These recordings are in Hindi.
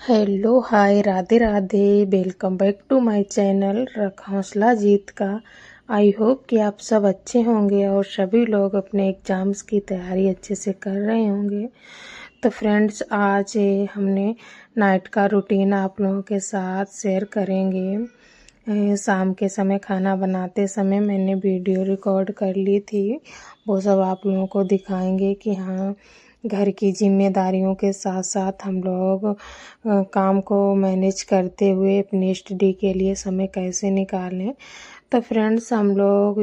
Hello hi Radhe Radhe. Welcome back to my channel रख हौसला जीत का। आई होप कि आप सब अच्छे होंगे और सभी लोग अपने एग्ज़ाम्स की तैयारी अच्छे से कर रहे होंगे। तो फ्रेंड्स, आज हमने नाइट का रूटीन आप लोगों के साथ शेयर करेंगे। शाम के समय खाना बनाते समय मैंने वीडियो रिकॉर्ड कर ली थी, वो सब आप लोगों को दिखाएंगे कि हाँ, घर की जिम्मेदारियों के साथ साथ हम लोग काम को मैनेज करते हुए अपनी स्टडी के लिए समय कैसे निकालें। तो फ्रेंड्स, हम लोग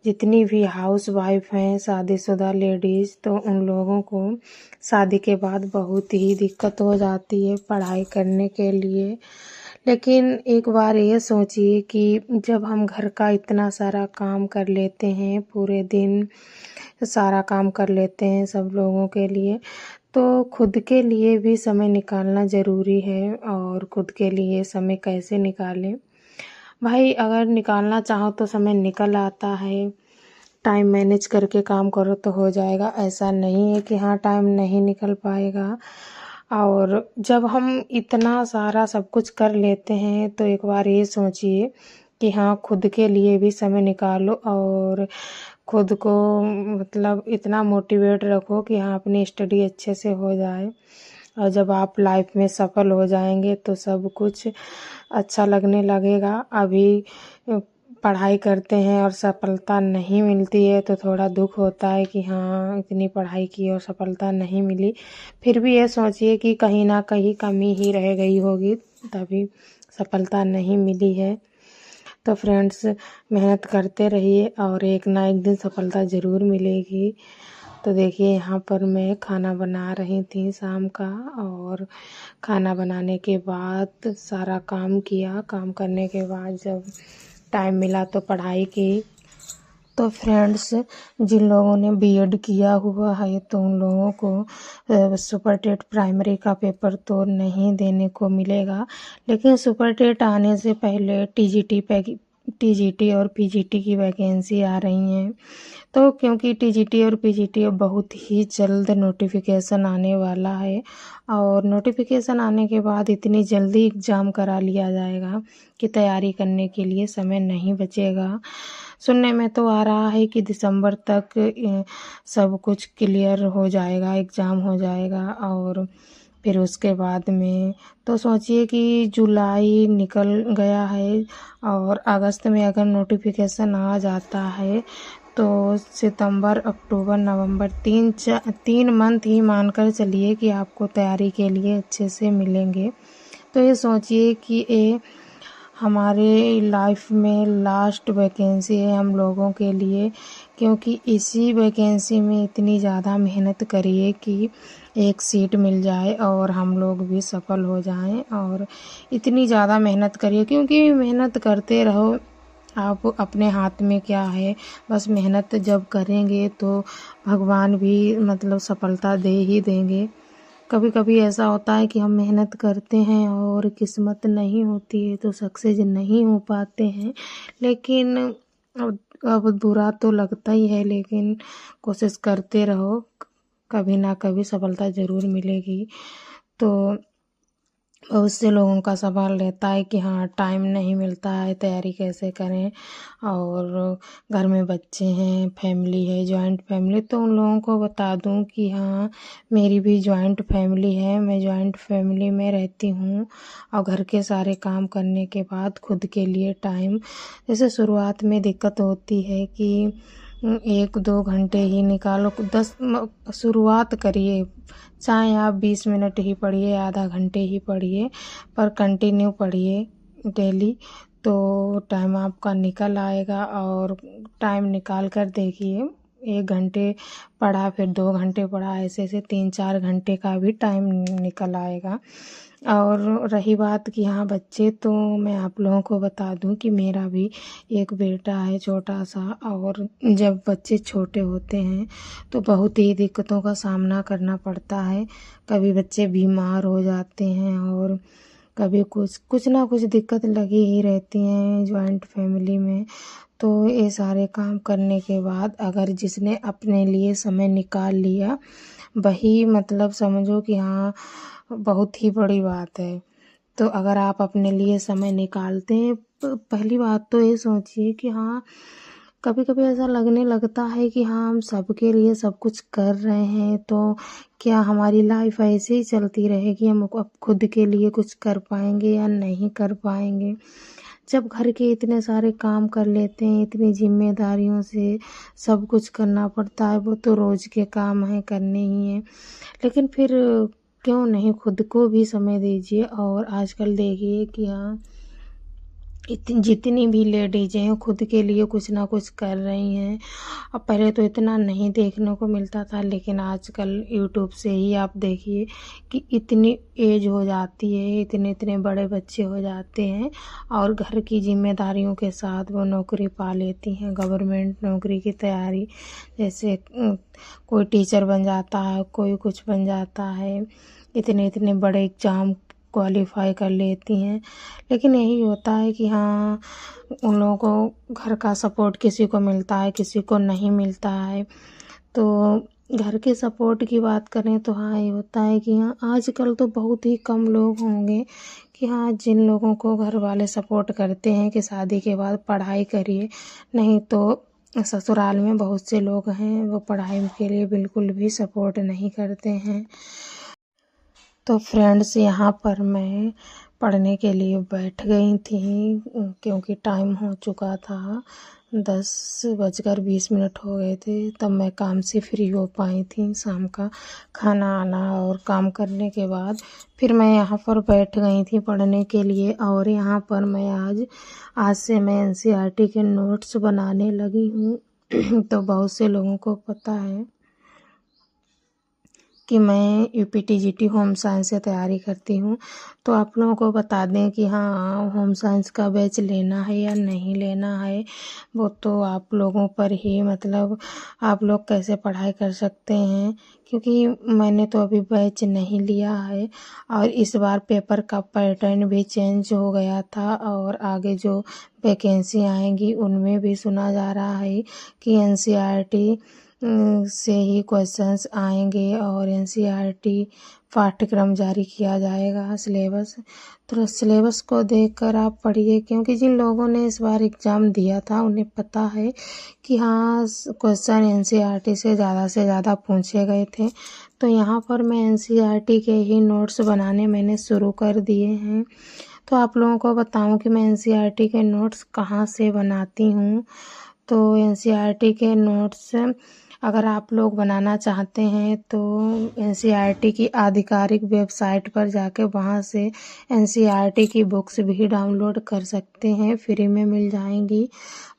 जितनी भी हाउस वाइफ हैं, शादीशुदा लेडीज़, तो उन लोगों को शादी के बाद बहुत ही दिक्कत हो जाती है पढ़ाई करने के लिए। लेकिन एक बार ये सोचिए कि जब हम घर का इतना सारा काम कर लेते हैं, पूरे दिन सारा काम कर लेते हैं सब लोगों के लिए, तो खुद के लिए भी समय निकालना ज़रूरी है। और खुद के लिए समय कैसे निकालें भाई? अगर निकालना चाहो तो समय निकल आता है। टाइम मैनेज करके काम करो तो हो जाएगा, ऐसा नहीं है कि हाँ टाइम नहीं निकल पाएगा। और जब हम इतना सारा सब कुछ कर लेते हैं तो एक बार ये सोचिए कि हाँ, खुद के लिए भी समय निकालो और खुद को मतलब इतना मोटिवेट रखो कि हाँ, अपनी स्टडी अच्छे से हो जाए। और जब आप लाइफ में सफल हो जाएंगे तो सब कुछ अच्छा लगने लगेगा। अभी पढ़ाई करते हैं और सफलता नहीं मिलती है तो थोड़ा दुख होता है कि हाँ, इतनी पढ़ाई की और सफलता नहीं मिली। फिर भी ये सोचिए कि कहीं ना कहीं कमी ही रह गई होगी, तभी सफलता नहीं मिली है। तो फ्रेंड्स, मेहनत करते रहिए और एक ना एक दिन सफलता ज़रूर मिलेगी। तो देखिए, यहाँ पर मैं खाना बना रही थी शाम का, और खाना बनाने के बाद सारा काम किया। काम करने के बाद जब टाइम मिला तो पढ़ाई की। तो फ्रेंड्स, जिन लोगों ने बीएड किया हुआ है तो उन लोगों को सुपर टेट प्राइमरी का पेपर तो नहीं देने को मिलेगा, लेकिन सुपर टेट आने से पहले टीजीटी और पीजीटी की वैकेंसी आ रही हैं। तो क्योंकि टीजीटी और पीजीटी अब बहुत ही जल्द नोटिफिकेशन आने वाला है, और नोटिफिकेशन आने के बाद इतनी जल्दी एग्ज़ाम करा लिया जाएगा कि तैयारी करने के लिए समय नहीं बचेगा। सुनने में तो आ रहा है कि दिसंबर तक सब कुछ क्लियर हो जाएगा, एग्ज़ाम हो जाएगा। और फिर उसके बाद में तो सोचिए कि जुलाई निकल गया है, और अगस्त में अगर नोटिफिकेशन आ जाता है तो सितंबर, अक्टूबर, नवंबर, तीन मंथ ही मानकर चलिए कि आपको तैयारी के लिए अच्छे से मिलेंगे। तो ये सोचिए कि ये हमारे लाइफ में लास्ट वैकेंसी है हम लोगों के लिए, क्योंकि इसी वैकेंसी में इतनी ज़्यादा मेहनत करिए कि एक सीट मिल जाए और हम लोग भी सफल हो जाएं। और इतनी ज़्यादा मेहनत करिए, क्योंकि मेहनत करते रहो, आप अपने हाथ में क्या है, बस मेहनत जब करेंगे तो भगवान भी मतलब सफलता दे ही देंगे। कभी कभी ऐसा होता है कि हम मेहनत करते हैं और किस्मत नहीं होती है तो सक्सेस नहीं हो पाते हैं, लेकिन अब बुरा तो लगता ही है, लेकिन कोशिश करते रहो, कभी ना कभी सफलता ज़रूर मिलेगी। तो बहुत से लोगों का सवाल रहता है कि हाँ, टाइम नहीं मिलता है, तैयारी कैसे करें, और घर में बच्चे हैं, फैमिली है, जॉइंट फैमिली। तो उन लोगों को बता दूं कि हाँ, मेरी भी जॉइंट फैमिली है, मैं जॉइंट फैमिली में रहती हूँ। और घर के सारे काम करने के बाद खुद के लिए टाइम, जैसे शुरुआत में दिक्कत होती है कि 1-2 घंटे ही निकालो, शुरुआत करिए, चाहे आप 20 मिनट ही पढ़िए, आधा घंटे ही पढ़िए, पर कंटिन्यू पढ़िए डेली, तो टाइम आपका निकल आएगा। और टाइम निकाल कर देखिए, 1 घंटे पढ़ा, फिर 2 घंटे पढ़ा, ऐसे ऐसे 3-4 घंटे का भी टाइम निकल आएगा। और रही बात कि हाँ बच्चे, तो मैं आप लोगों को बता दूं कि मेरा भी एक बेटा है छोटा सा, और जब बच्चे छोटे होते हैं तो बहुत ही दिक्कतों का सामना करना पड़ता है। कभी बच्चे बीमार हो जाते हैं, और कभी कुछ ना कुछ दिक्कत लगी ही रहती हैं जॉइंट फैमिली में। तो ये सारे काम करने के बाद अगर जिसने अपने लिए समय निकाल लिया वही मतलब समझो कि हाँ बहुत ही बड़ी बात है। तो अगर आप अपने लिए समय निकालते हैं, पहली बात तो ये सोचिए कि हाँ कभी कभी ऐसा लगने लगता है कि हाँ हम सबके लिए सब कुछ कर रहे हैं, तो क्या हमारी लाइफ ऐसे ही चलती रहेगी, हम अब खुद के लिए कुछ कर पाएंगे या नहीं कर पाएंगे। जब घर के इतने सारे काम कर लेते हैं, इतनी जिम्मेदारियों से सब कुछ करना पड़ता है, वो तो रोज के काम हैं, करने ही हैं। लेकिन फिर क्यों नहीं खुद को भी समय दीजिए। और आजकल देखिए कि हाँ जितनी भी लेडीज हैं खुद के लिए कुछ ना कुछ कर रही हैं। अब पहले तो इतना नहीं देखने को मिलता था, लेकिन आजकल यूट्यूब से ही आप देखिए कि इतनी एज हो जाती है, इतने इतने बड़े बच्चे हो जाते हैं और घर की जिम्मेदारियों के साथ वो नौकरी पा लेती हैं, गवर्नमेंट नौकरी की तैयारी। जैसे कोई टीचर बन जाता है, कोई कुछ बन जाता है, इतने इतने बड़े एग्ज़ाम क्वालिफाई कर लेती हैं। लेकिन यही होता है कि हाँ उन लोगों को घर का सपोर्ट किसी को मिलता है, किसी को नहीं मिलता है। तो घर के सपोर्ट की बात करें तो हाँ ये होता है कि हाँ आजकल तो बहुत ही कम लोग होंगे कि हाँ जिन लोगों को घर वाले सपोर्ट करते हैं कि शादी के बाद पढ़ाई करिए। नहीं तो ससुराल में बहुत से लोग हैं वो पढ़ाई के लिए बिल्कुल भी सपोर्ट नहीं करते हैं। तो फ्रेंड्स यहाँ पर मैं पढ़ने के लिए बैठ गई थी, क्योंकि टाइम हो चुका था, 10:20 हो गए थे। तब मैं काम से फ्री हो पाई थी। शाम का खाना आना और काम करने के बाद फिर मैं यहाँ पर बैठ गई थी पढ़ने के लिए। और यहाँ पर मैं आज से मैं एनसीईआरटी के नोट्स बनाने लगी हूँ। तो बहुत से लोगों को पता है कि मैं यूपीटीजीटी होम साइंस से तैयारी करती हूँ। तो आप लोगों को बता दें कि हाँ होम साइंस का बैच लेना है या नहीं लेना है, वो तो आप लोगों पर ही मतलब आप लोग कैसे पढ़ाई कर सकते हैं। क्योंकि मैंने तो अभी बैच नहीं लिया है और इस बार पेपर का पैटर्न भी चेंज हो गया था और आगे जो वैकेंसी आएंगी उनमें भी सुना जा रहा है कि एनसीईआरटी से ही क्वेश्चंस आएंगे और एनसीईआरटी पाठ्यक्रम जारी किया जाएगा, सिलेबस। तो सिलेबस को देखकर आप पढ़िए, क्योंकि जिन लोगों ने इस बार एग्ज़ाम दिया था उन्हें पता है कि हाँ क्वेश्चन एनसीईआरटी से ज़्यादा पूछे गए थे। तो यहाँ पर मैं एनसीईआरटी के ही नोट्स बनाने मैंने शुरू कर दिए हैं। तो आप लोगों को बताऊं कि मैं एनसीईआरटी के नोट्स कहाँ से बनाती हूँ। तो एनसीईआरटी के नोट्स अगर आप लोग बनाना चाहते हैं तो एनसीईआरटी की आधिकारिक वेबसाइट पर जाकर वहाँ से एनसीईआरटी की बुक्स भी डाउनलोड कर सकते हैं, फ्री में मिल जाएंगी,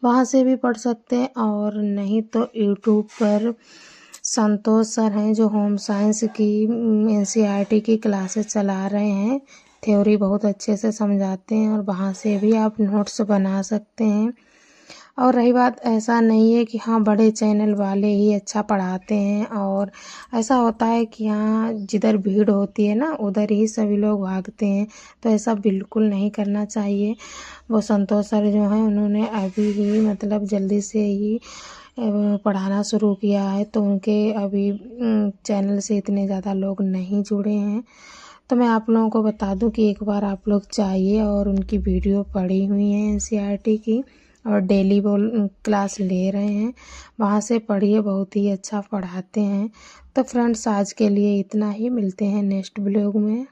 वहाँ से भी पढ़ सकते हैं। और नहीं तो यूट्यूब पर संतोष सर हैं जो होम साइंस की एनसीईआरटी की क्लासेस चला रहे हैं, थ्योरी बहुत अच्छे से समझाते हैं और वहाँ से भी आप नोट्स बना सकते हैं। और रही बात, ऐसा नहीं है कि हाँ बड़े चैनल वाले ही अच्छा पढ़ाते हैं, और ऐसा होता है कि हाँ जिधर भीड़ होती है ना उधर ही सभी लोग भागते हैं, तो ऐसा बिल्कुल नहीं करना चाहिए। वो संतोष सर जो हैं उन्होंने अभी ही मतलब जल्दी से ही पढ़ाना शुरू किया है, तो उनके अभी चैनल से इतने ज़्यादा लोग नहीं जुड़े हैं। तो मैं आप लोगों को बता दूं कि एक बार आप लोग चाहिए और उनकी वीडियो पड़ी हुई है एनसीईआरटी की और डेली वो क्लास ले रहे हैं, वहाँ से पढ़िए, बहुत ही अच्छा पढ़ाते हैं। तो फ्रेंड्स आज के लिए इतना ही, मिलते हैं नेक्स्ट ब्लॉग में।